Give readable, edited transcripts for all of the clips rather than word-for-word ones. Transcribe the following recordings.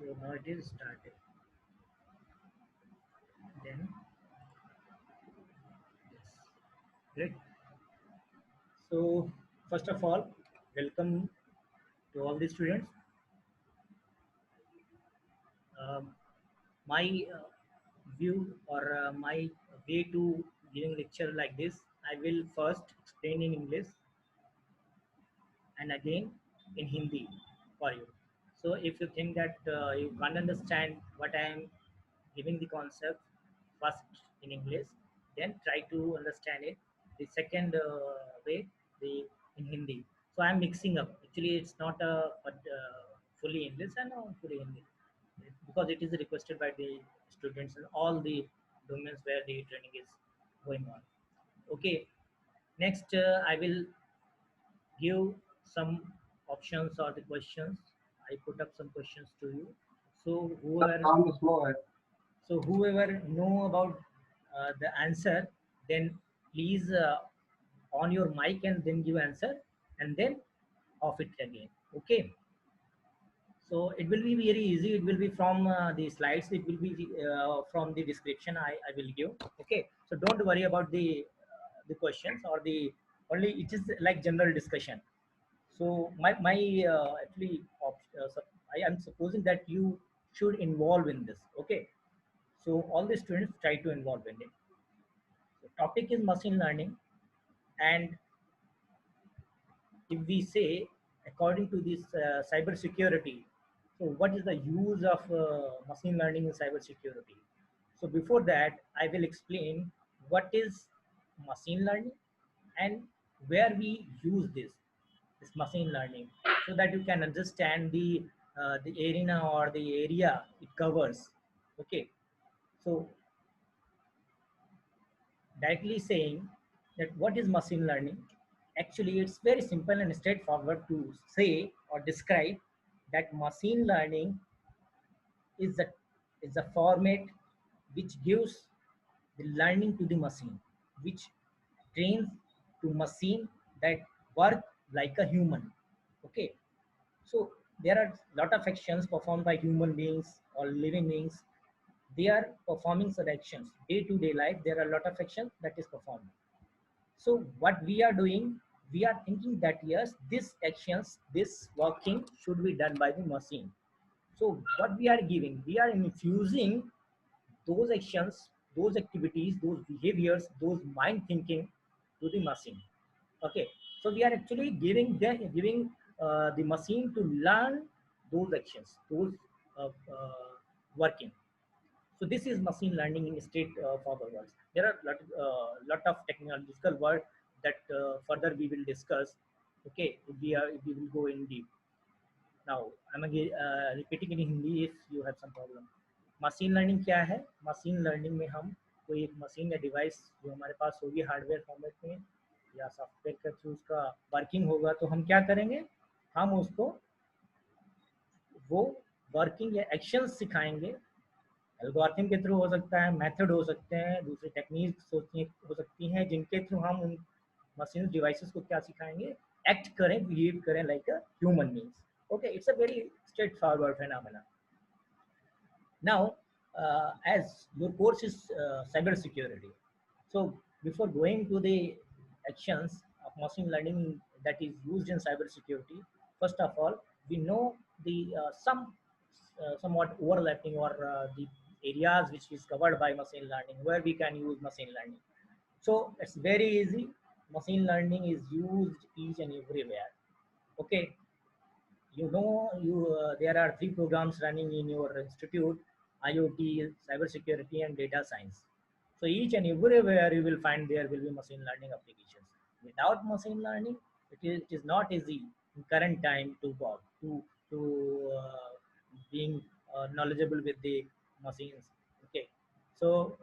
So now it is started. Then yes, great. So first of all, welcome to all the students. Um, my view or my way to giving lecture like this, I will first explain in English and again in Hindi for you. So if you think that you can't understand what I am giving the concept first in English, then try to understand it. The second way, the in Hindi. So I'm mixing up. Actually, it's not a but fully English and fully Hindi because it is requested by the students in all the domains where the training is going on. Okay. Next, I will give some options or the questions. I put up some questions to you. So whoever काम तो slow है. whoever know about the answer, then please on your mic and then give answer and then off it again. Okay. So it will be very easy. It will be from the slides. It will be from the description I will give. Okay. So don't worry about the questions or the only it is like general discussion. So my actually I am supposing that you should involve in this. Okay. So all the students try to involve in it. So topic is machine learning, and if we say according to this cyber security, so what is the use of machine learning in cyber security? So before that, I will explain what is machine learning and where we use this machine learning, so that you can understand the arena or the area it covers. Okay, so directly saying that what is machine learning, actually it's very simple and straightforward to say or describe that machine learning is a format which gives the learning to the machine, which trains to machine that work like a human. Okay, so there are lot of actions performed by human beings or living beings. They are performing such actions day to day life. There are a lot of actions that is performed. So what we are doing, we are thinking that yes, this actions, this working should be done by the machine. So what we are giving, we are infusing those actions, those activities, those behaviors, those mind thinking to the machine. Okay, so we are actually giving the machine to learn those actions, those working. So this is machine learning in straight forward words. There are lot of technological words that further we will discuss. Okay, if we will go in deep. Now I'm again repeating in Hindi if you have some problem. Machine learning क्या है? Machine learning में हम कोई एक machine या device जो हमारे पास होगी हार्डवेयर फॉर्मेट में या सॉफ्टवेयर के थ्रू उसका वर्किंग होगा, तो हम क्या करेंगे, हम उसको वो वर्किंग या एक्शन सिखाएंगे। एल्गोरिथम के थ्रू हो सकता है, मेथड हो सकते हैं, दूसरी टेक्निक्स हो सकती हैं जिनके थ्रू हम उन मशीन डिवाइसेस को क्या सिखाएंगे, एक्ट करें, बिहेव करें like a human beings. Okay, it's a very straight forward phenomenon. Now, as your course is cyber security, so before going to the actions of machine learning that is used in cyber security, first of all, we know the somewhat overlapping or the areas which is covered by machine learning where we can use machine learning. So it's very easy. Machine learning is used each and everywhere. Okay, there are three programs running in your institute: IoT, cybersecurity, and data science. So each and everywhere you will find there will be machine learning applications. Without machine learning, it is not easy in current time to work to being knowledgeable with the machines. Okay, so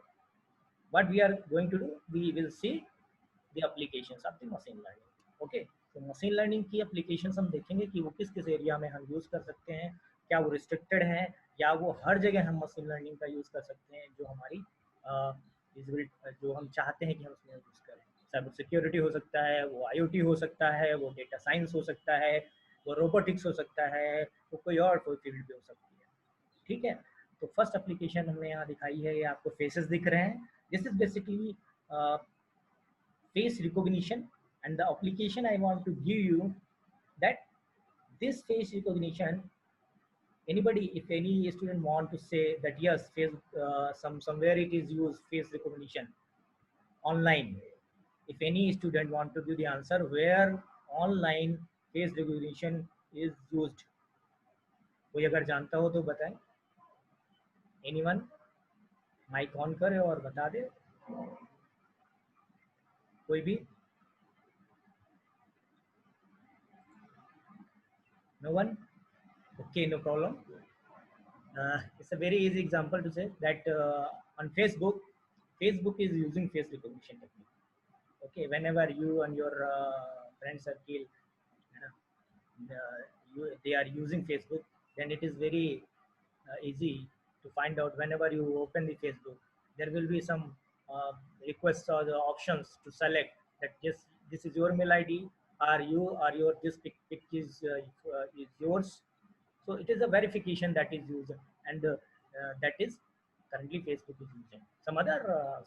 what we are going to do, we will see the applications of the machine learning. Okay, तो machine learning की application हम देखेंगे कि वो किस किस area में हम यूज़ कर सकते हैं, क्या वो रिस्ट्रिक्टेड है या वो हर जगह हम मशीन लर्निंग का यूज़ कर सकते हैं जो हमारी जो हम चाहते हैं कि हम उसमें यूज़ करें। साइबर सिक्योरिटी हो सकता है, वो आईओटी हो सकता है, वो डेटा साइंस हो सकता है, वो रोबोटिक्स हो सकता है, वो कोई और कोई फील्ड भी हो सकती है। ठीक है। तो फर्स्ट एप्लीकेशन हमने यहाँ दिखाई है, ये आपको फेसेस दिख रहे हैं। This is basically face recognition, and the application I want to give you that this face recognition, anybody, if any student want to say that yes, face somewhere it is used face recognition online, if any student want to give the answer where online face recognition is used, कोई अगर जानता हो तो बताएं। Anyone mic on करे और बता दे, कोई भी। No one? Okay, no problem. It's a very easy example to say that on Facebook, Facebook is using face recognition technique. Okay, whenever you and your friend circle, they are using Facebook, then it is very easy to find out. Whenever you open the Facebook, there will be some requests or the options to select that yes, this is your mail ID, or you or your this pic is yours. So it is a verification that is used, and that is currently Facebook is using. Some other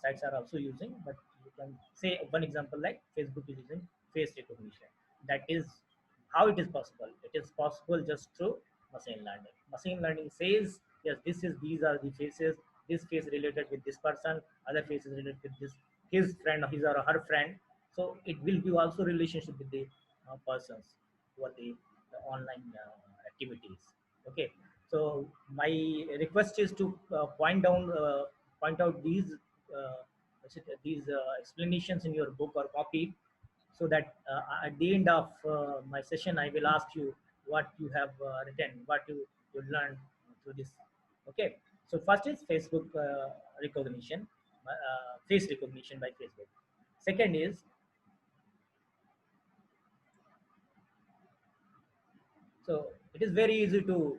sites are also using, but you can say one example like Facebook is using face recognition. That is how it is possible. It is possible just through machine learning. Machine learning says yes, these are the faces. This face related with this person, other face is related with this his friend, his or her friend. So it will give also relationship with the persons who are the online activities. Okay, so my request is to point out these explanations in your book or copy, so that at the end of my session I will ask you what you have written, what you learned through this. Okay, so first is Facebook recognition, face recognition by Facebook. Second is, so it is very easy to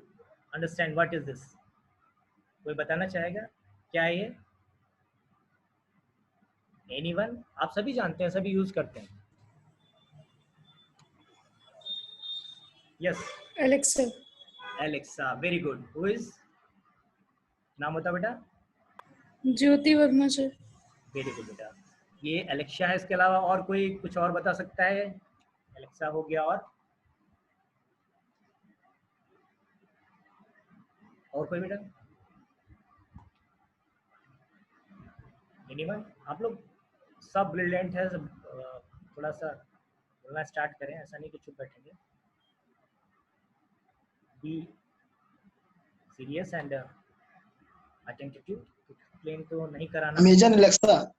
understand what is this. कोई बताना चाहेगा क्या है ये? Anyone? आप सभी जानते हैं, सभी यूज करते हैं। Yes, Alexa. Alexa, very good. Who is? नाम बता बेटा। ज्योति वर्मा सर। वेरी गुड बेटा। ये एलेक्सा है, इसके अलावा और कोई कुछ और बता सकता है? एलेक्सा हो गया, और कोई बेटा? एनीवन? आप लोग सब ब्रिलियंट है, सब थोड़ा सा बोलना स्टार्ट करें, ऐसा नहीं कि चुप बैठेंगे। Be serious and attentive. Explain तो नहीं कराना। Amazon Alexa.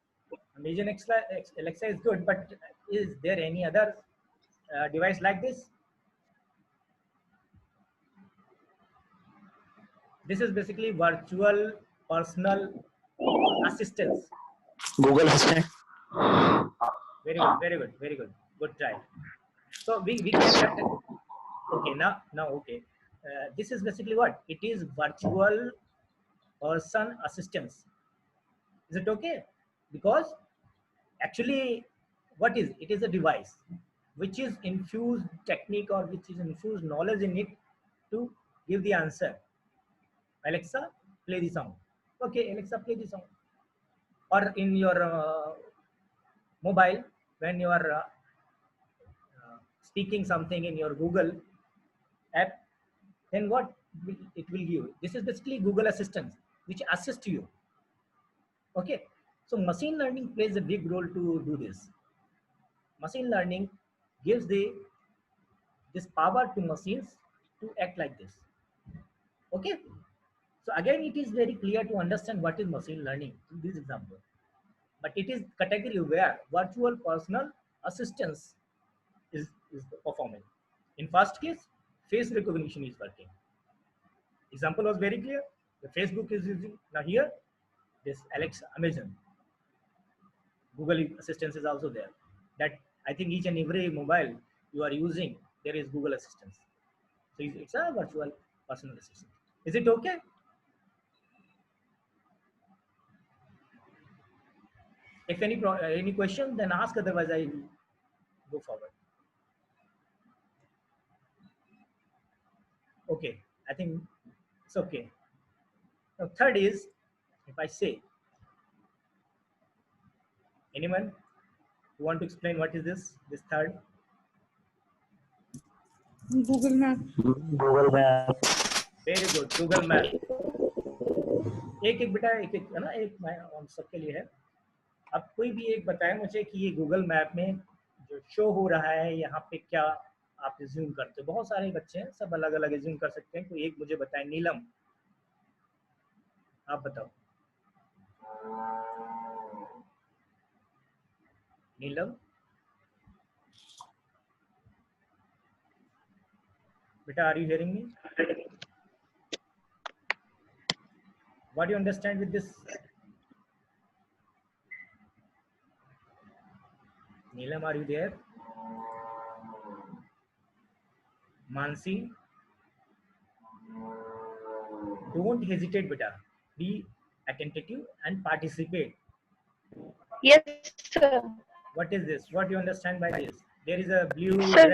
Amazon Alexa is good, but is there any other device like this? This is basically virtual personal assistance. Google Assistant. Very good, very good, very good. Good try. So we can okay now okay. This is basically what it is: virtual person assistance. Is it okay? Because actually, what is it? Is a device which is infused technique or which is infused knowledge in it to give the answer. Alexa, play the song. Okay, Alexa, play the song. Or in your mobile, when you are speaking something in your Google app, then what it will give? This is basically Google Assistant, which assists you. Okay, so machine learning plays a big role to do this. Machine learning gives this power to machines to act like this. Okay, so again it is very clear to understand what is machine learning in this example, but it is category where virtual personal assistance is performing. In first case, face recognition is working. Example was very clear. The Facebook is using. Now here, this Alexa, Amazon, Google Assistance is also there. That I think each and every mobile you are using, there is Google Assistance. So it's a virtual personal assistant. Is it okay? If any question, then ask. Otherwise, I will go forward. Okay, I think it's okay. Now, third is, if I say, anyone who want to explain what is this? This third? Google Map. Google Map. Very good, Google Map. एक एक बेटा एक एक है ना, एक मैं हम सबके लिए है. अब कोई भी एक बताए मुझे कि ये गूगल मैप में जो शो हो रहा है यहाँ पे क्या आप रिज्यूम करते हो. बहुत सारे बच्चे हैं, सब अलग अलग रिज्यूम कर सकते हैं. कोई एक मुझे बताए. नीलम, आप बताओ. नीलम बेटा, are you hearing me? What do you understand with this? Neelam, are you there? Mansi, don't hesitate, beta. Be attentive and participate. Yes, sir. What is this? What do you understand by this? There is a blue, Sir.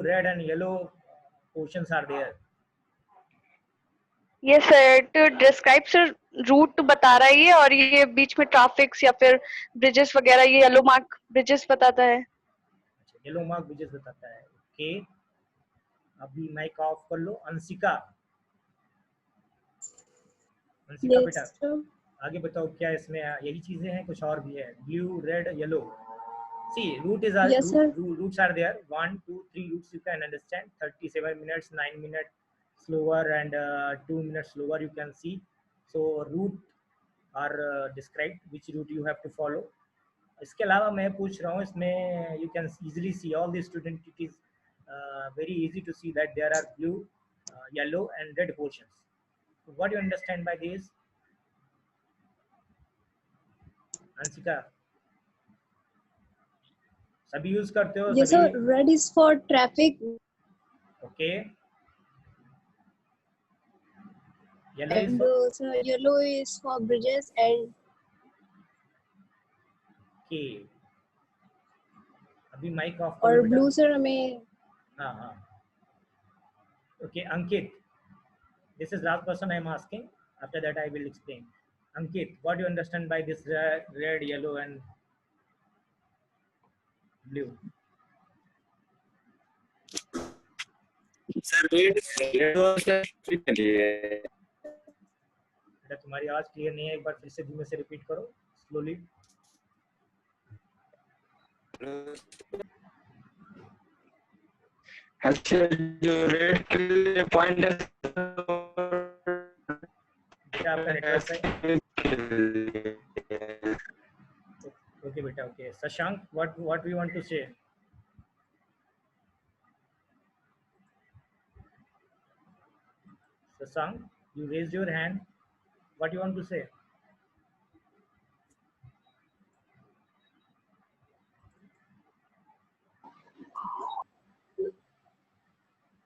red, and yellow portions are there. Yes, sir. To describe sir route बता रहा है ये, और ये बीच में traffics या फिर bridges वगैरह, ये येलो मार्क ब्रिजेस बताता है. येलो मार्क ब्रिजेस बताता है. ओके, अभी माइक ऑफ कर लो. अंशिका, अंशिका Yes, बेटा, sir. आगे बताओ. क्या इसमें यही चीजें हैं, कुछ और भी है? Blue, red, yellow. See, Yes, sir. roots are there. 1, 2, 3 roots you can understand. 37 minutes, 9 minutes slower, and 2 minutes slower you can see. So route are described, which route you have to follow. इसके अलावा मैं पूछ रहा हूँ, इसमें you can easily see all the student. It is very easy to see that there are blue, yellow, and red portions. So what do you understand by this? Anshika, सभी use करते हो? Yes, sir. सभी? Red is for traffic okay. Yellow is and sir, yellow is for bridges and okay. अभी mic off और करो बेटा. blue sir हमें हाँ हाँ. Okay, Ankit, this is last person I am asking. After that I will explain. Ankit, what do you understand by this red, yellow, and blue? Sir red के लिए. बेटा, तुम्हारी आवाज क्लियर नहीं है. एक बार फिर से धीमे से रिपीट करो, स्लोली. अच्छा, जो रेड के लिए पॉइंट है बेटा, आपका नेटवर्क है. ओके बेटा, okay. Shashank, what we want to say? Shashank, you raised your hand. What you want to say?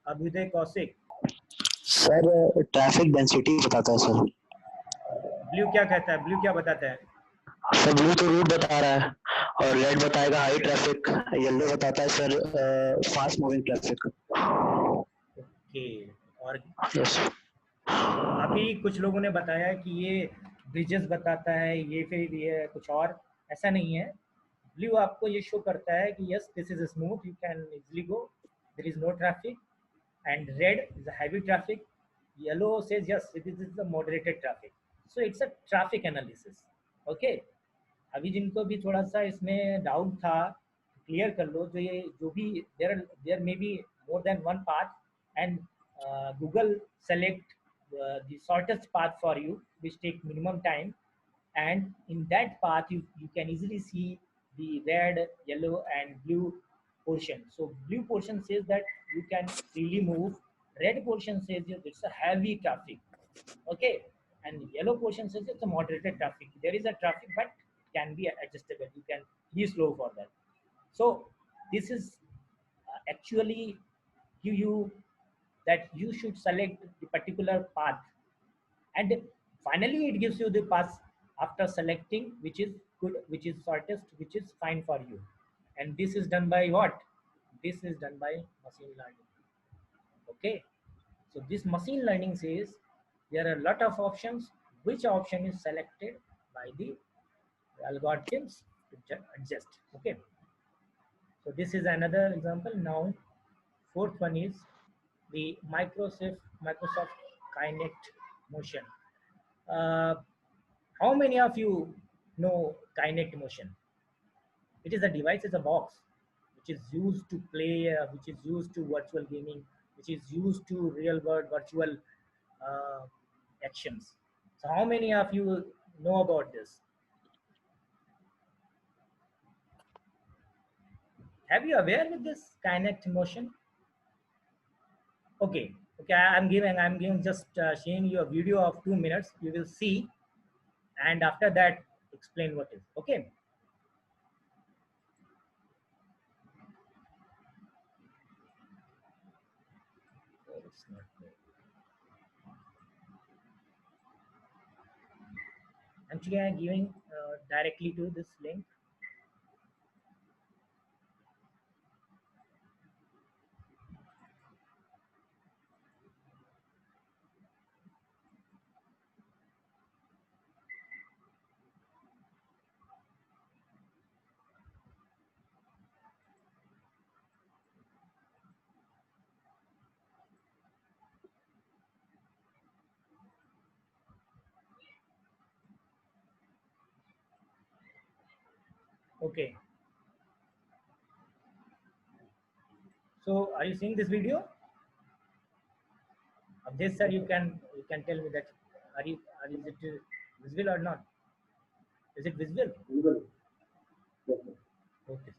Abhyuday Kaushik, sir traffic density बताता है सर. ब्लू क्या कहता है? ब्लू क्या बताता है? सर ब्लू तो रूट बता रहा है, और रेड बताएगा हाई ट्रैफिक. येलो बताता है sir fast moving traffic. Okay. और यस. अभी कुछ लोगों ने बताया कि ये ब्रिजेस बताता है, ये फिर ये कुछ और. ऐसा नहीं है. ब्लू आपको ये शो करता है कि yes, this is smooth, you can easily go, there is no traffic. And red is a heavy traffic. Yellow says yes, this is a moderated traffic. So it's a traffic analysis. Okay. अभी जिनको भी थोड़ा सा इसमें doubt था, clear कर लो. जो भी there may be more than one path, and Google select the shortest path for you, which take minimum time, and in that path you can easily see the red, yellow, and blue portion. So blue portion says that you can freely move. Red portion says that it's a heavy traffic. Okay. And yellow portion says it's a moderated traffic. There is a traffic, but can be adjustable. You can be slow for that. So this is actually give you that you should select the particular path, and finally it gives you the path after selecting which is good, which is shortest, which is fine for you. And this is done by what? This is done by machine learning. Okay. So this machine learning says There are a lot of options. Which option is selected by the algorithms to adjust? Okay. So this is another example. Now, fourth one is the Microsoft Kinect Motion. Uh, how many of you know Kinect Motion? It is a device, it's a box, which is used to play, which is used to virtual gaming, which is used to real world virtual uh, actions. So how many of you know about this? Have you aware with this Kinect Motion? Okay, okay. I'm giving just showing you a video of 2 minutes. You will see, and after that, explain what is. Okay. Oh, it's not there. Actually, I'm giving directly to this link. Okay. So, are you seeing this video? Abdesh sir, you can tell me that is it visible or not? Is it visible? Okay.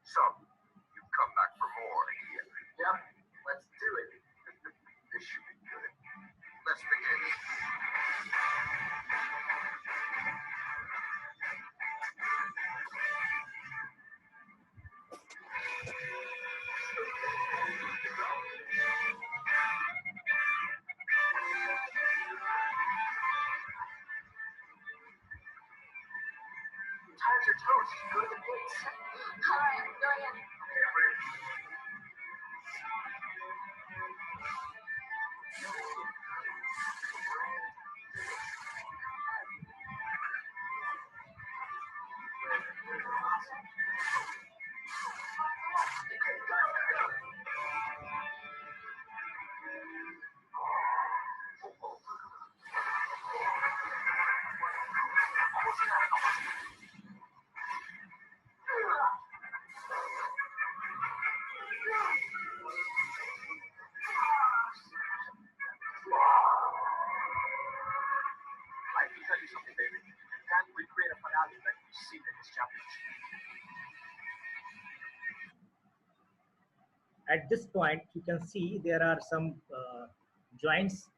So, you've come back for more. Yep, let's do it. This should be good. Let's begin. Times are toast. Go to the base. All right, I'm going in. Okay, I'm ready. I can tell you something, baby. You can't recreate a finale like we've seen in this chapter. At this point, you can see there are some joints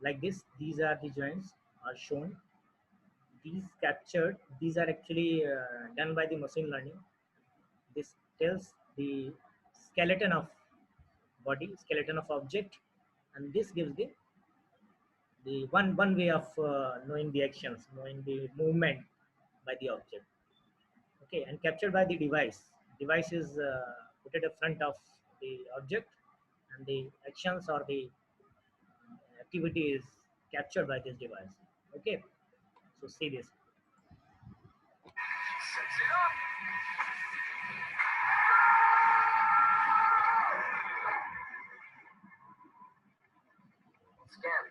like this. These are the joints are shown. These captured. These are actually done by the machine learning. This tells the skeleton of body, skeleton of object, and this gives the one way of knowing the actions, knowing the movement by the object. Okay, and captured by the device. Device is put at the front of the object, and the actions or the activity is captured by this device. Okay, so see this. Sets it up. Scan.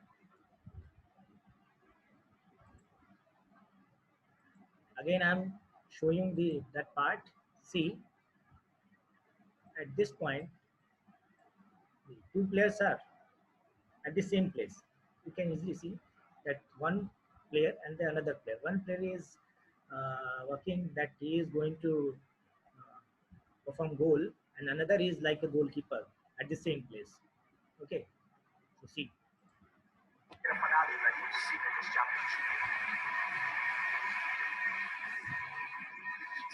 Again, I'm showing that part. See, at this point, the two players are at the same place. You can easily see that one player and the another player. One player is working that he is going to perform goal, and another is like a goalkeeper at the same place. Okay, so see. Get a finale like we've seen in this chapter.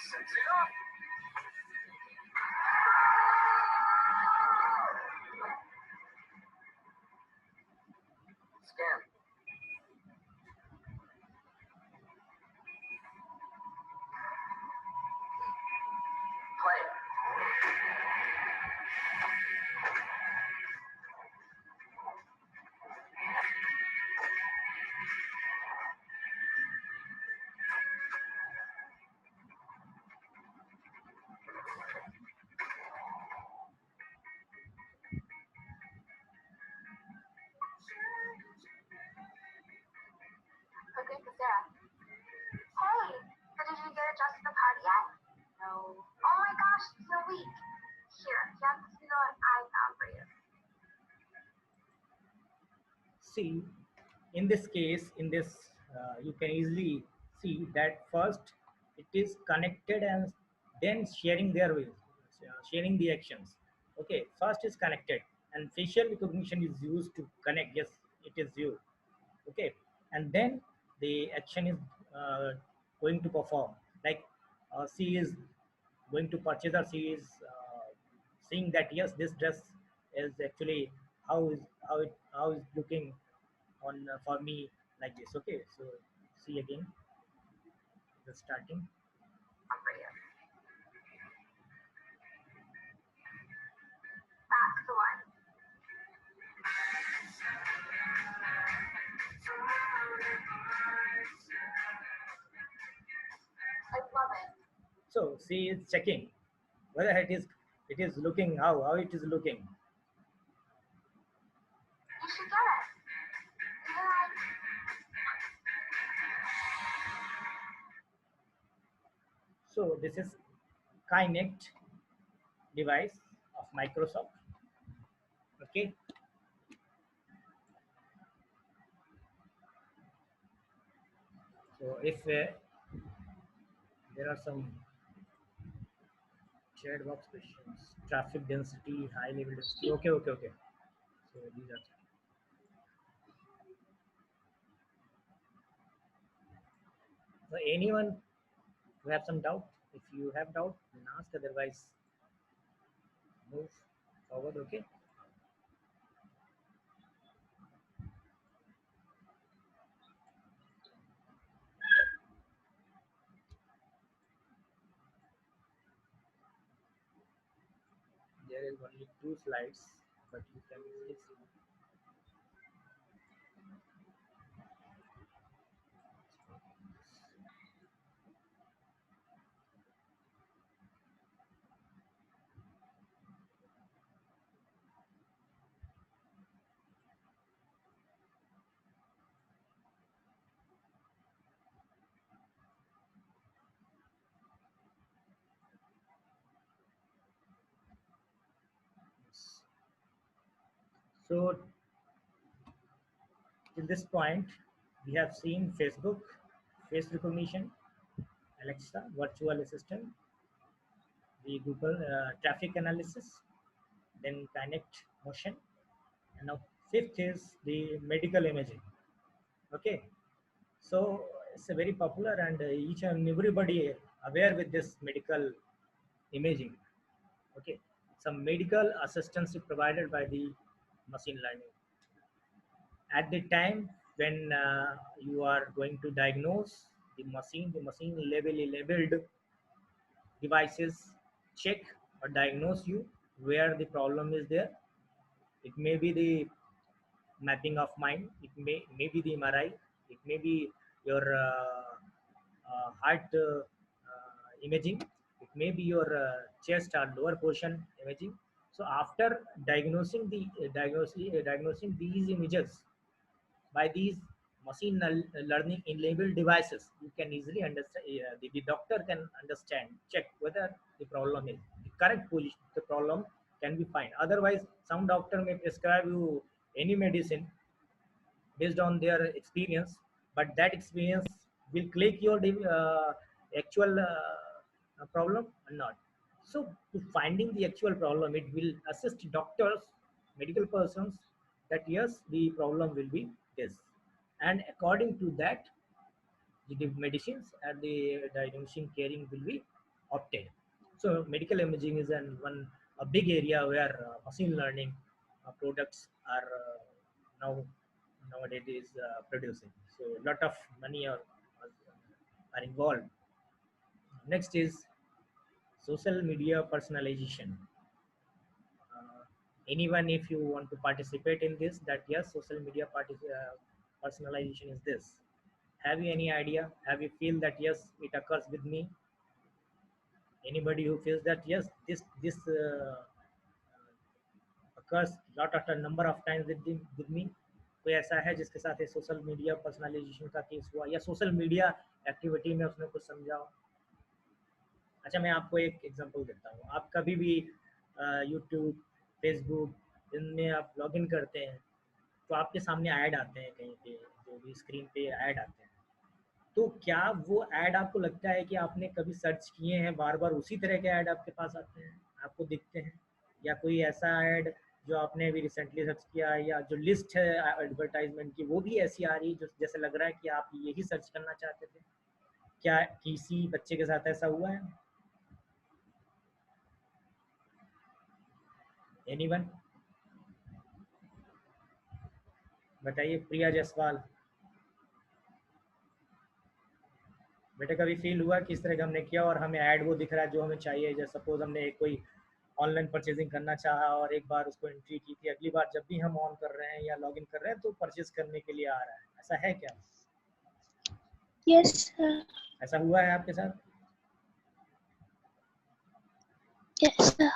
Sets it up. see, in this case, in this, you can easily see that first it is connected and then sharing their ways, sharing the actions. Okay, first is connected and facial recognition is used to connect. Yes, it is you. Okay, and then the action is going to perform. Like she is going to purchase, or she is seeing that yes, this dress is actually how is looking on for me like this. Okay, so see again the starting. For you. That's the one. I love it. So she is checking whether it is looking how it is looking. You should get it. Isn't it? So this is Kinect device of Microsoft. Okay, so if there are some chat box questions, traffic density, high level density. Okay, okay, okay. So these are. So anyone who have some doubt, if you have doubt, then ask. Otherwise, move forward. Okay. There is only 2 slides, but you can easily see. Yes. So till this point, we have seen Facebook, face recognition, Alexa, virtual assistant, the Google traffic analysis, then Connect motion, and now fifth is the medical imaging. Okay, so it's a very popular and each and everybody aware with this medical imaging. Okay, some medical assistance is provided by the machine learning. At the time when you are going to diagnose, the machine labeled devices check or diagnose you where the problem is there. It may be the mapping of mind, may be the MRI, it may be your heart imaging, it may be your chest or lower portion imaging. So after diagnosing these images by these machine learning enabled devices, you can easily understand, the doctor can understand, check whether the problem is the correct position, the problem can be fine. Otherwise, some doctor may prescribe you any medicine based on their experience, but that experience will click your actual problem or not. So to finding the actual problem, it will assist doctors, medical persons, that yes, the problem will be this, and according to that, the medicines and the diagnosing caring will be obtained. So medical imaging is one a big area where machine learning products are now nowadays is producing. So a lot of money are involved. Next is social media personalization. Anyone, if you want to participate in this, that yes, social media personalization is this. Have you any idea? Have you feel that yes, it occurs with me? Anybody who feels that yes, this occurs lot of a number of times with me? कोई ऐसा है जिसके साथ ये social media personalisation का case हुआ या social media activity में उसने कुछ समझा हो? अच्छा, मैं आपको एक एग्जांपल देता हूँ. आप कभी भी यूट्यूब, फेसबुक, इनमें आप लॉगिन करते हैं, तो आपके सामने ऐड आते हैं कहीं पे, जो भी स्क्रीन पे ऐड आते हैं, तो क्या वो ऐड आपको लगता है कि आपने कभी सर्च किए हैं, बार बार उसी तरह के ऐड आपके पास आते हैं, आपको दिखते हैं, या कोई ऐसा ऐड जो आपने अभी रिसेंटली सर्च किया है, या जो लिस्ट है एडवर्टाइजमेंट की वो भी ऐसी आ रही है जो जैसे लग रहा है कि आप यही सर्च करना चाहते थे? क्या किसी बच्चे के साथ ऐसा हुआ है? एनीवन? बताइए, प्रिया जायसवाल। बेटे कभी फील हुआ कि इस तरह का हमने किया और हमें ऐड वो दिख रहा है जो हमें चाहिए? जैसे सपोज हमने एक कोई ऑनलाइन परचेजिंग करना चाहा और एक बार उसको एंट्री की थी, अगली बार जब भी हम ऑन कर रहे हैं या लॉगिन कर रहे हैं तो परचेज करने के लिए आ रहा है, ऐसा है क्या? Yes, sir. ऐसा हुआ है आपके साथ? Yes, sir.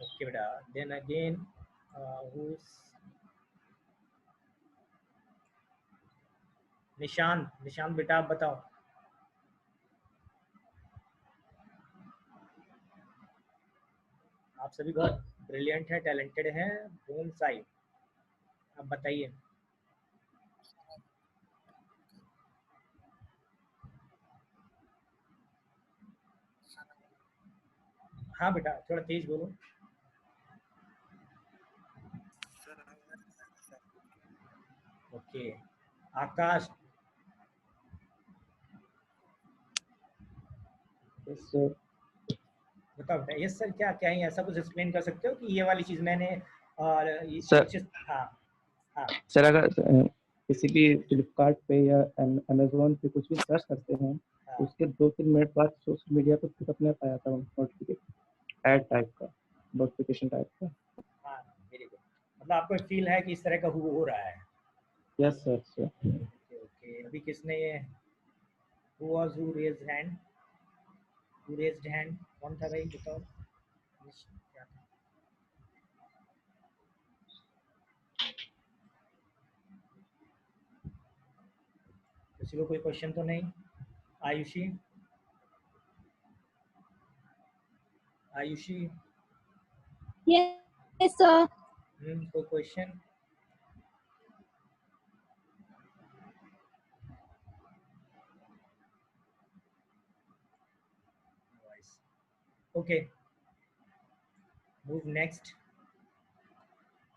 ओके बेटा, देन अगेन निशांत। निशांत बेटा आप बताओ। आप सभी बहुत ब्रिलियंट हैं, टैलेंटेड हैं, बोन साइड। आप बताइए। हाँ बेटा थोड़ा तेज बोलो। ओके, आकाश। Yes sir. बताओ बेटा। यस सर, क्या क्या है, ऐसा कुछ एक्सप्लेन कर सकते हो कि ये वाली चीज़ मैंने और ये सर कुछ? हाँ हाँ सर अगर किसी भी फ्लिपकार्ट पे या अमेजोन पे कुछ भी सर्च करते हैं तो हाँ उसके 2-3 मिनट बाद सोशल मीडिया पे खुद अपने आप आ जाता है नोटिफिकेशन, ऐड टाइप का, नोटिफिकेशन टाइप का। हाँ, वेरी गुड। मतलब आपको फील है कि इस तरह का हो रहा है? Yes sir sir. Okay okay, अभी किसने ये who raised hand? Who raised hand कौन था भाई, बताओ क्या था? किसी को कोई क्वेश्चन तो नहीं? आयुषी? आयुषी? Yes, sir. कोई question? Okay, move next.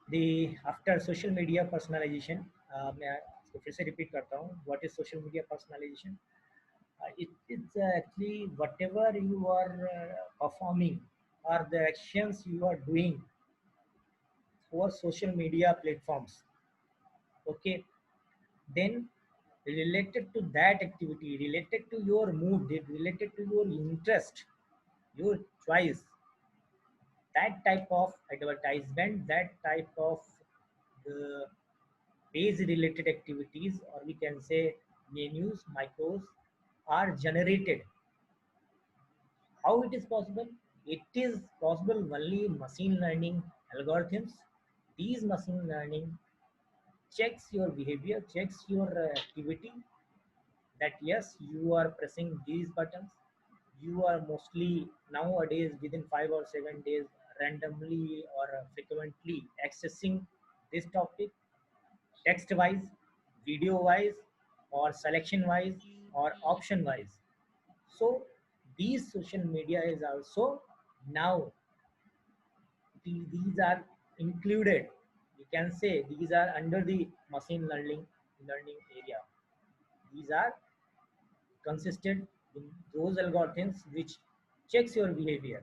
The after social media personalisation, मैं इसको फिर से रिपीट करता हूँ, what is social media personalisation? It is actually whatever you are performing or the actions you are doing for social media platforms. Okay, then related to that activity, related to your mood, related to your interest, your choice, that type of advertisement, that type of the page related activities, or we can say menus, micros, are generated. How it is possible? It is possible only machine learning algorithms. These machine learning checks your behavior, checks your activity, that yes, you are pressing these buttons. You are mostly nowadays within 5 or 7 days randomly or frequently accessing this topic, text wise, video wise, or selection wise, or option wise. So these social media is also now these are included. You can say these are under the machine learning area. These are consisted in those algorithms which checks your behavior,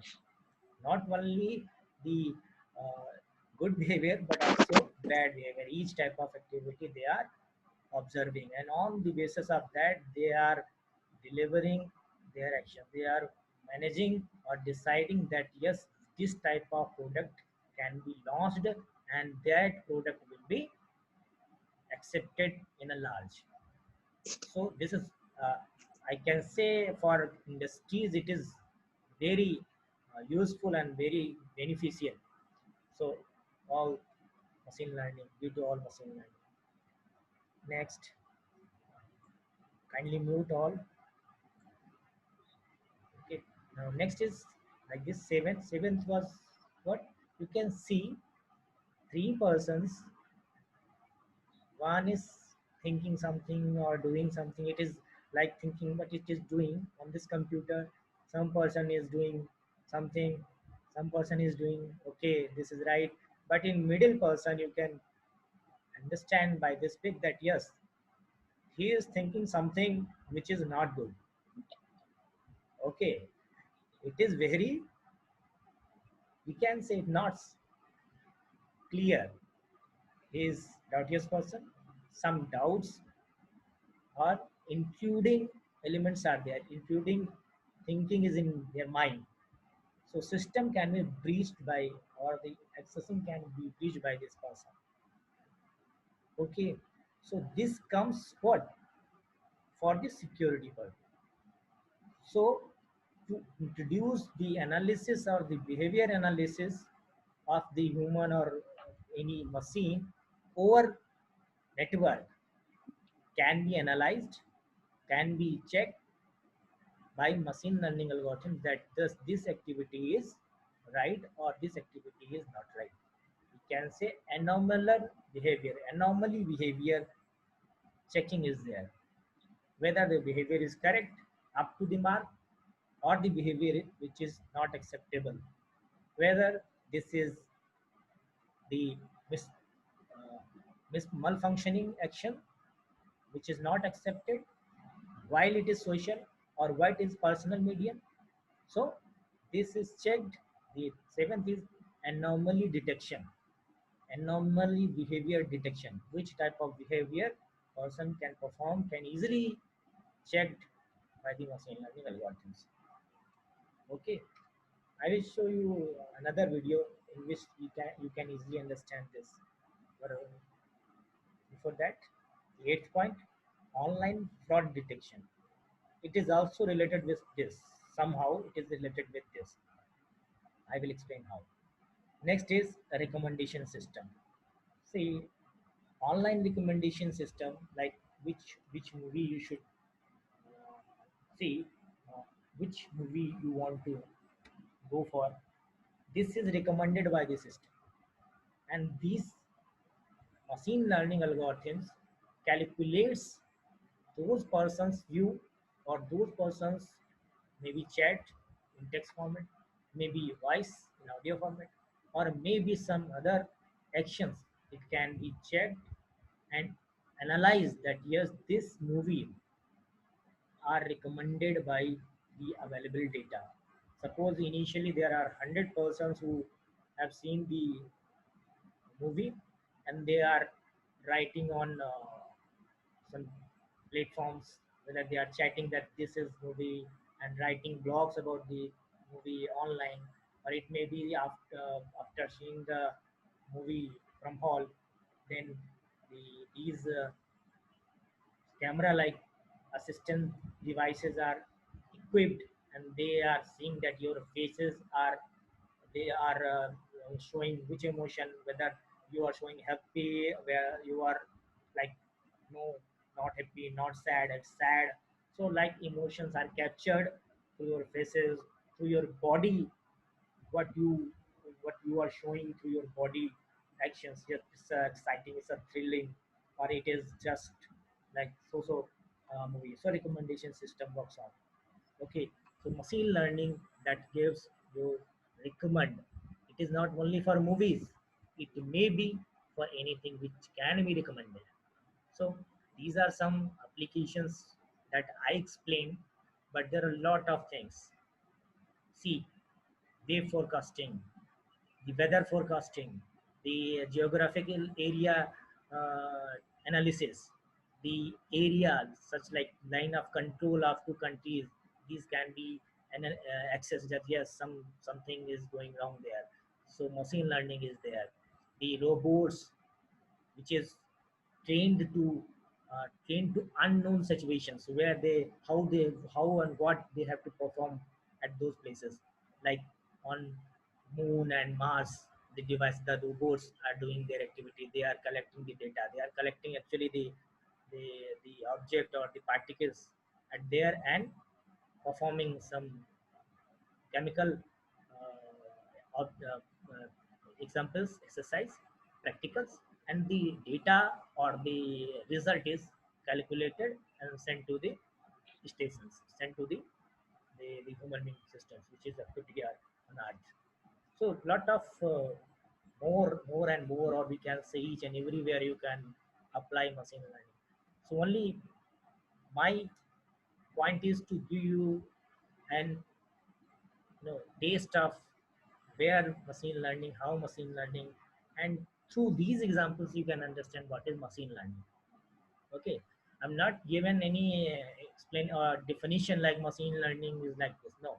not only the uh, good behavior but also bad behavior. Each type of activity they are observing, and on the basis of that they are delivering their action. They are managing or deciding that yes, this type of product can be launched and that product will be accepted in a large. So this is uh, I can say for industries it is very useful and very beneficial. So all machine learning, due to all machine learning. Next, kindly mute all. Okay, now next is like this. Seventh was what? You can see three persons one is thinking something or doing something. It is like thinking what it is doing on this computer. Some person is doing something, some person is doing okay, this is right. But in middle person, you can understand by this pic that yes, he is thinking something which is not good. Okay, it is very, we can say not clear. He is doubtful person. Some doubts or including elements are there, including thinking is in their mind. So system can be breached by, or the accessing can be breached by this person. Okay, so this comes what, for the security purpose. So to introduce the analysis or the behavior analysis of the human or any machine over network can be analyzed, can be checked by machine learning algorithms that this activity is right or this activity is not right. We can say anomaly behavior checking is there. Whether the behavior is correct, up to the mark, or the behavior which is not acceptable. Whether this is the uh, malfunctioning action which is not accepted while it is social or while it is personal medium. So this is checked. The seventh is anomaly detection, anomaly behavior detection. Which type of behavior person can perform can easily checked by the machine learning algorithms. Okay, I will show you another video in which you can easily understand this. But before that, the eighth point, online fraud detection. It is also related with this. Somehow it is related with this. I will explain how. Next is a recommendation system. See, online recommendation system, like which movie you should see, uh, which movie you want to go for. This is recommended by the system, and these machine learning algorithms calculates those persons view or those persons maybe chat in text format, maybe voice in audio format, or maybe some other actions. It can be checked and analyzed that yes, this movie are recommended by the available data. Suppose initially there are 100 persons who have seen the movie and they are writing on some platforms, whether they are chatting that this is movie and writing blogs about the movie online, or it may be after seeing the movie from hall, then these camera like assistant devices are equipped and they are seeing that your faces are, they are showing which emotion, whether you are showing happy, where you are like no, not happy, not sad, it's sad. So like emotions are captured through your faces, through your body, what you what you are showing through your body actions. Yes, it's exciting, it's a thrilling, or it is just like movie. So recommendation system works on. Okay, so machine learning that gives you recommend. It is not only for movies. It may be for anything which can be recommended. So these are some applications that I explained, but there are a lot of things. See, wave forecasting, the weather forecasting, the geographical area analysis, the area such like line of control of two countries. These can be access that yes, something is going wrong there. So machine learning is there. The robots, which is trained to unknown situations where how and what they have to perform at those places, like on moon and mars. The robots are doing their activity, they are collecting the data, they are collecting actually the the object or the particles at there and performing some chemical examples, exercise, practicals. and the data or the result is calculated and sent to the stations, sent to the human being systems, which is put here on Earth. So lot of more and more, or we can say each and everywhere you can apply machine learning. So only my point is to give you an taste of where machine learning, how machine learning, and through these examples you can understand what is machine learning. Okay, I'm not given any explain or definition like machine learning is like this. No,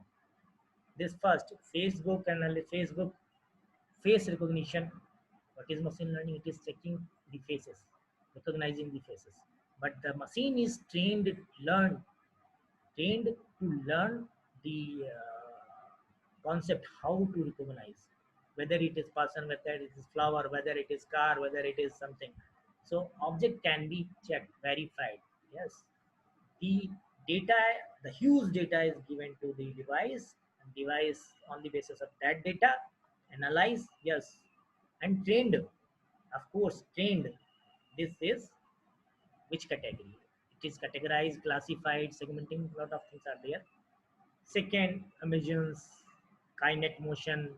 this first Facebook and Facebook face recognition. What is machine learning? It is checking the faces, recognizing the faces. But the machine is trained to learn the concept how to recognize whether it is person, whether it is flower, whether it is car, whether it is something. So object can be checked, verified. Yes, the data, the huge data is given to the device, and device on the basis of that data analyze. Yes, and trained, of course trained. This is which category? It is categorized, classified, segmenting, lot of things are there. Second, emissions, kinetic motion,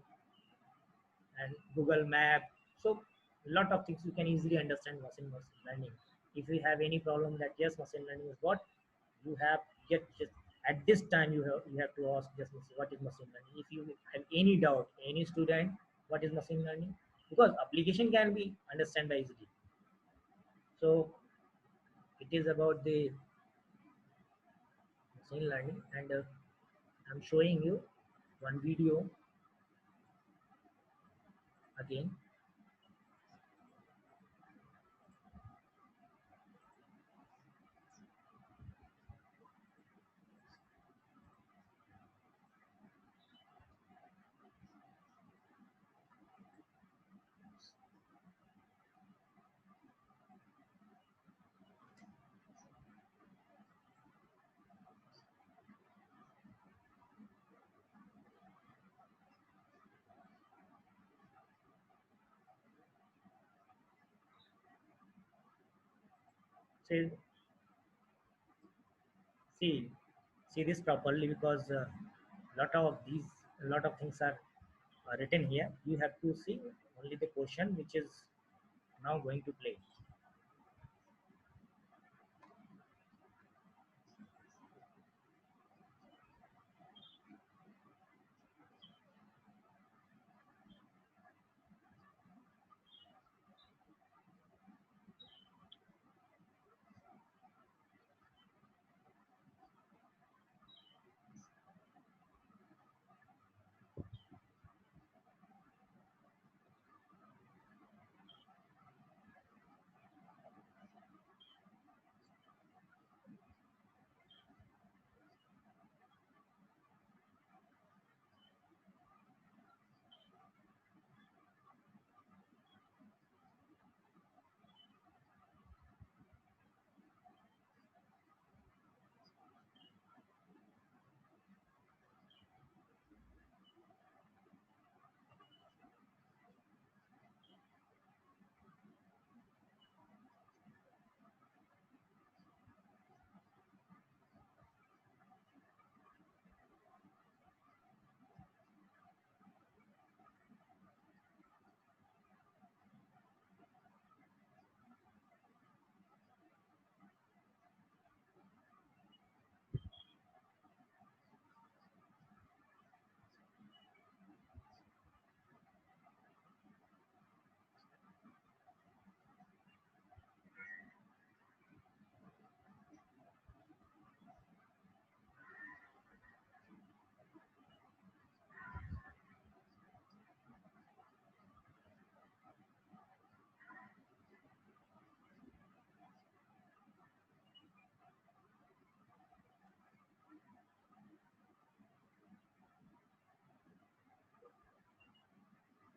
and Google Map. So lot of things you can easily understand machine learning. If you have any problem that yes, machine learning is what you have, just at this time you have to ask just what is machine learning. If you have any doubt, any student, what is machine learning, because application can be understand by easily. So it is about the machine learning, and I'm showing you one video again. See, see, see this properly, because lot of things are written here. You have to see only the question which is now going to play.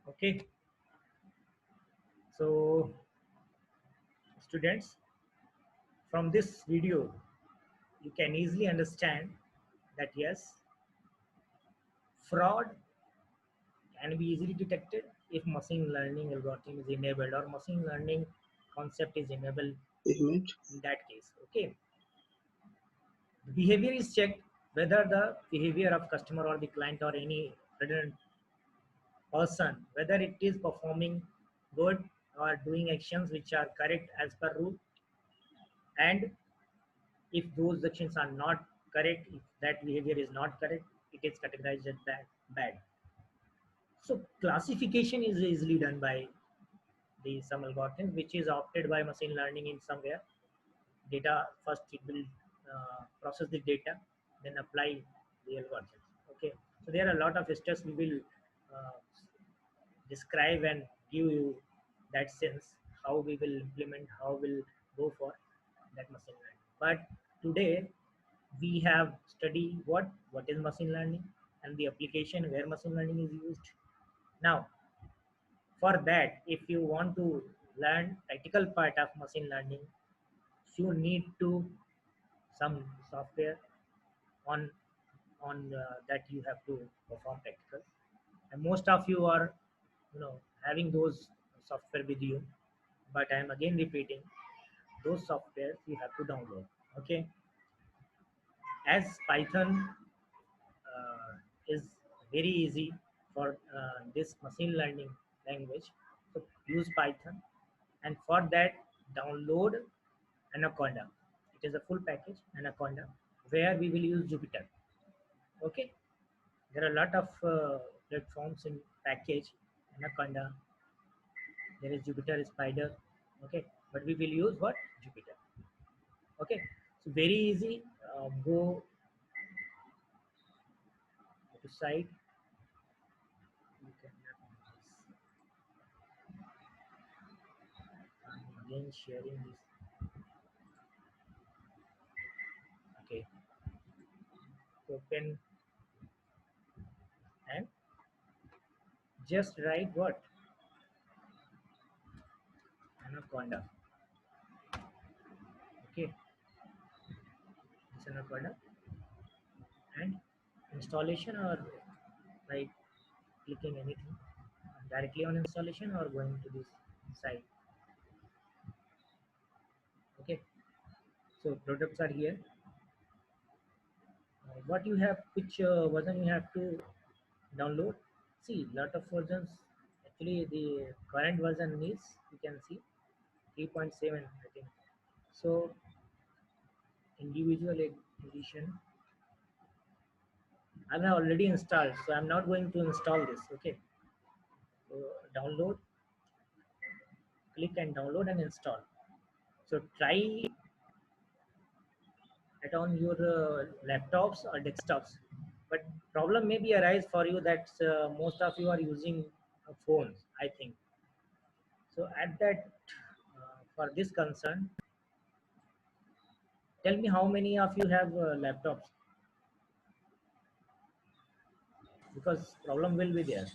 Okay, so students, from this video you can easily understand that yes, fraud can be easily detected if machine learning algorithm is enabled or machine learning concept is enabled एक minute in that case. Okay, the behavior is checked whether the behavior of customer or the client or any redundant person, whether it is performing good or doing actions which are correct as per rule, and if those actions are not correct, if that behavior is not correct, it is categorized as bad. So classification is easily done by the some algorithm which is opted by machine learning in somewhere. Data first it will process the data, then apply the algorithm. Okay, so there are a lot of steps we will uh, describe and give you that sense how we will implement, how we'll go for that machine learning. But today we have studied what is machine learning and the application where machine learning is used. Now, for that, if you want to learn practical part of machine learning, you need to some software on that you have to perform practical, and most of you are having those software with you, but I am again repeating, those softwares you have to download. Okay, as Python is very easy for this machine learning language, so use Python, and for that download Anaconda. It is a full package Anaconda where we will use Jupyter. Okay, there are a lot of platforms in package Anaconda. There is Jupyter Spider. Okay, but we will use what? Jupyter. Okay, so very easy. Go to site. You can I'm again sharing this. Okay, open and just write what? Anaconda. Okay, it's Anaconda and installation or by clicking anything directly on installation or going to this site. Okay, so products are here. What you have, which version you have to download? See, lot of versions. Actually the current version is, you can see, 3.7 I think. So individual edition I have already installed, so I'm not going to install this. Okay, so download, click and download and install. So try it on your laptops or desktops, but problem may be arise for you that most of you are using phones, I think. So at that for this concern, tell me how many of you have laptops, because problem will be there.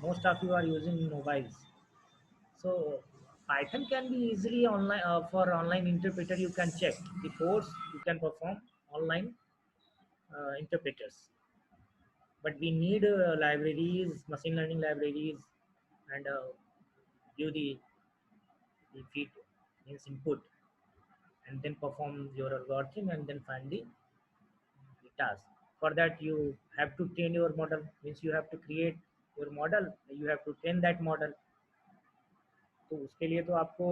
Most of you are using mobiles. So Python can be easily online for online interpreter. You can check the force you can perform online interpreters, but we need libraries, machine learning libraries, and give the feed means input, and then perform your algorithm and then find the task. For that you have to train your model, means you have to create your model, you have to train that model. तो उसके लिए तो आपको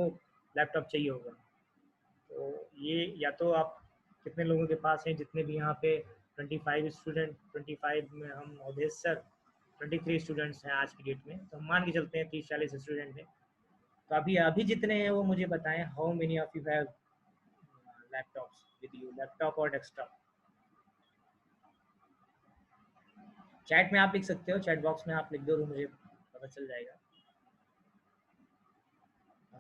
laptop चाहिए होगा। तो ये या तो आप कितने लोगों के पास हैं, जितने भी यहाँ पे 25 स्टूडेंट, 25 में हम अवधेश सर 23 स्टूडेंट्स हैं आज की डेट में, तो हम मान के चलते हैं 30-40 स्टूडेंट हैं। तो अभी अभी जितने हैं वो मुझे बताएं, how many of you have laptops with you, laptop और डेस्कटॉप। चैट में आप लिख सकते हो, चैट बॉक्स में आप लिख दो तो मुझे पता चल जाएगा।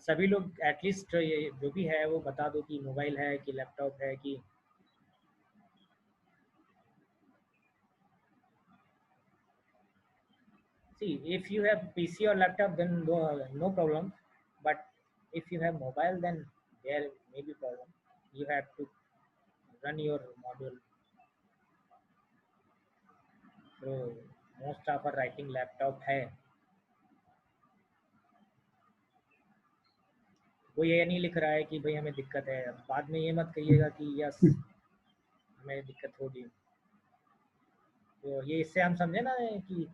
सभी लोग एटलीस्ट ये जो भी है वो बता दो कि मोबाइल है कि लैपटॉप है कि see if you have PC or laptop then no problem, but if you have mobile then there may be problem. You have to run your module. So most of our writing laptop है, वो ये नहीं लिख रहा है कि भाई हमें दिक्कत है, बाद में ये मत कहिएगा कि यस हमें दिक्कत होगी। तो ये इससे हम समझे ना कि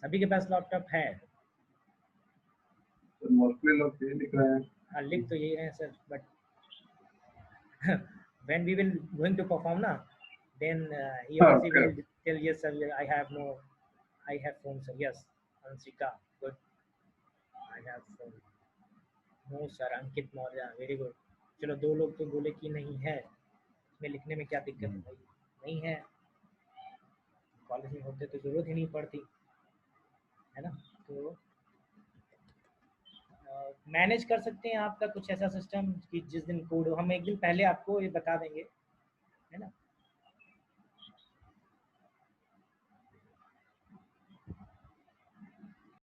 सभी के पास लैपटॉप है। मोस्टली लोग ये लिख रहे हैं। हाँ लिख तो यही रहे हैं sir, but when we will going to perform na, then he or she will tell yes sir I have phone sir, yes Ansika good I have phone, no sir Ankit Maurya very good। चलो 2 लोग तो बोले कि नहीं है, इसमें लिखने में क्या दिक्कत है भाई, नहीं है, कॉलेज में होते तो जरूरत ही नहीं पड़ती है ना। तो मैनेज कर सकते हैं आपका कुछ ऐसा सिस्टम कि जिस दिन कोड हो हम एक दिन पहले आपको ये बता देंगे, है ना।